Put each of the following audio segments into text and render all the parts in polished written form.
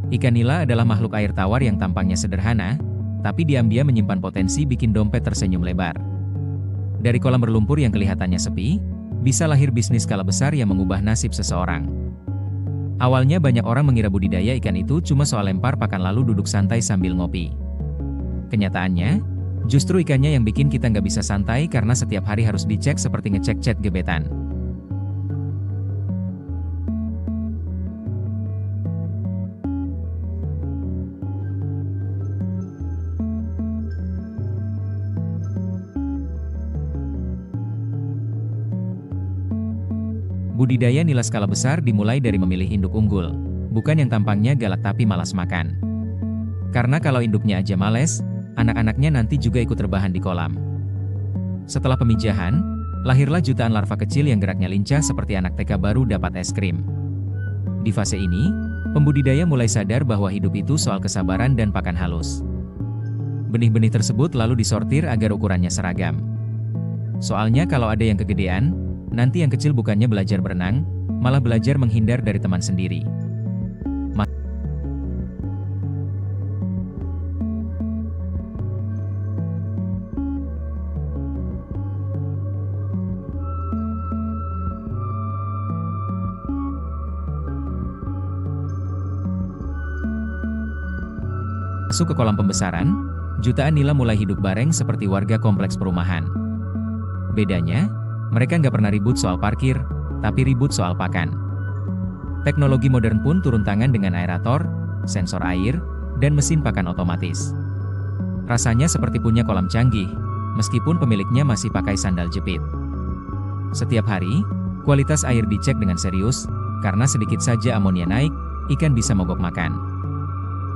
Ikan nila adalah makhluk air tawar yang tampaknya sederhana, tapi diam-diam menyimpan potensi bikin dompet tersenyum lebar. Dari kolam berlumpur yang kelihatannya sepi, bisa lahir bisnis skala besar yang mengubah nasib seseorang. Awalnya banyak orang mengira budidaya ikan itu cuma soal lempar pakan lalu duduk santai sambil ngopi. Kenyataannya, justru ikannya yang bikin kita nggak bisa santai karena setiap hari harus dicek seperti ngecek chat gebetan. Budidaya nila skala besar dimulai dari memilih induk unggul, bukan yang tampangnya galak tapi malas makan. Karena kalau induknya aja males, anak-anaknya nanti juga ikut rebahan di kolam. Setelah pemijahan, lahirlah jutaan larva kecil yang geraknya lincah seperti anak TK baru dapat es krim. Di fase ini, pembudidaya mulai sadar bahwa hidup itu soal kesabaran dan pakan halus. Benih-benih tersebut lalu disortir agar ukurannya seragam. Soalnya kalau ada yang kegedean, nanti yang kecil bukannya belajar berenang, malah belajar menghindar dari teman sendiri. Masuk ke kolam pembesaran, jutaan nila mulai hidup bareng seperti warga kompleks perumahan. Bedanya, mereka nggak pernah ribut soal parkir, tapi ribut soal pakan. Teknologi modern pun turun tangan dengan aerator, sensor air, dan mesin pakan otomatis. Rasanya seperti punya kolam canggih, meskipun pemiliknya masih pakai sandal jepit. Setiap hari, kualitas air dicek dengan serius, karena sedikit saja amonia naik, ikan bisa mogok makan.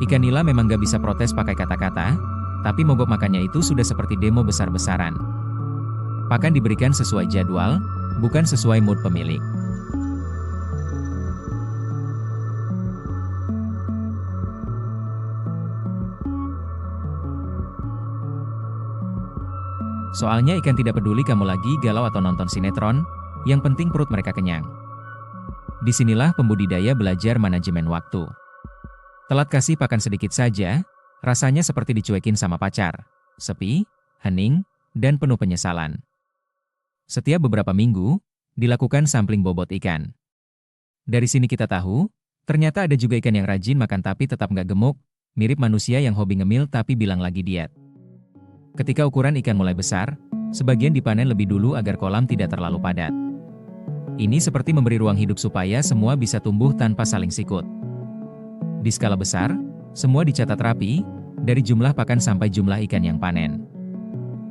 Ikan nila memang nggak bisa protes pakai kata-kata, tapi mogok makannya itu sudah seperti demo besar-besaran. Pakan diberikan sesuai jadwal, bukan sesuai mood pemilik. Soalnya ikan tidak peduli kamu lagi galau atau nonton sinetron, yang penting perut mereka kenyang. Disinilah pembudidaya belajar manajemen waktu. Telat kasih pakan sedikit saja, rasanya seperti dicuekin sama pacar, sepi, hening, dan penuh penyesalan. Setiap beberapa minggu, dilakukan sampling bobot ikan. Dari sini kita tahu, ternyata ada juga ikan yang rajin makan tapi tetap nggak gemuk, mirip manusia yang hobi ngemil tapi bilang lagi diet. Ketika ukuran ikan mulai besar, sebagian dipanen lebih dulu agar kolam tidak terlalu padat. Ini seperti memberi ruang hidup supaya semua bisa tumbuh tanpa saling sikut. Di skala besar, semua dicatat rapi, dari jumlah pakan sampai jumlah ikan yang panen.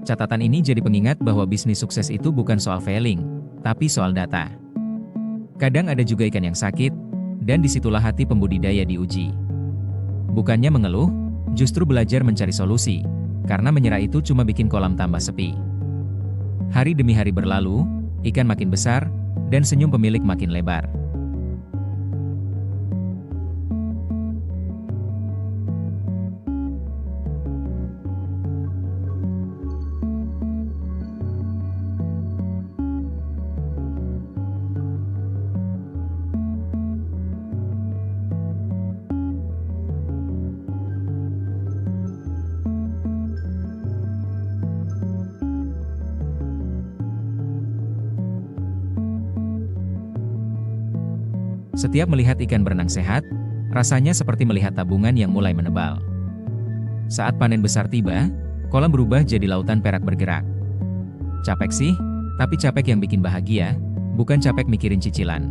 Catatan ini jadi pengingat bahwa bisnis sukses itu bukan soal failing, tapi soal data. Kadang ada juga ikan yang sakit, dan disitulah hati pembudidaya diuji. Bukannya mengeluh, justru belajar mencari solusi, karena menyerah itu cuma bikin kolam tambah sepi. Hari demi hari berlalu, ikan makin besar, dan senyum pemilik makin lebar. Setiap melihat ikan berenang sehat, rasanya seperti melihat tabungan yang mulai menebal. Saat panen besar tiba, kolam berubah jadi lautan perak bergerak. Capek sih, tapi capek yang bikin bahagia, bukan capek mikirin cicilan.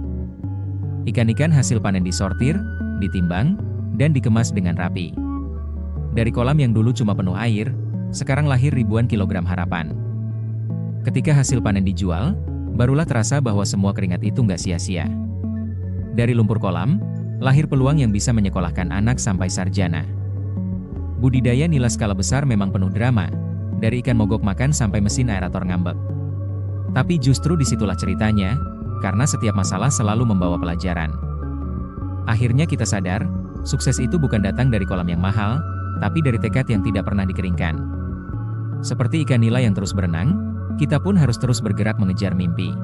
Ikan-ikan hasil panen disortir, ditimbang, dan dikemas dengan rapi. Dari kolam yang dulu cuma penuh air, sekarang lahir ribuan kilogram harapan. Ketika hasil panen dijual, barulah terasa bahwa semua keringat itu nggak sia-sia. Dari lumpur kolam, lahir peluang yang bisa menyekolahkan anak sampai sarjana. Budidaya nila skala besar memang penuh drama, dari ikan mogok makan sampai mesin aerator ngambek. Tapi justru disitulah ceritanya, karena setiap masalah selalu membawa pelajaran. Akhirnya kita sadar, sukses itu bukan datang dari kolam yang mahal, tapi dari tekad yang tidak pernah dikeringkan. Seperti ikan nila yang terus berenang, kita pun harus terus bergerak mengejar mimpi.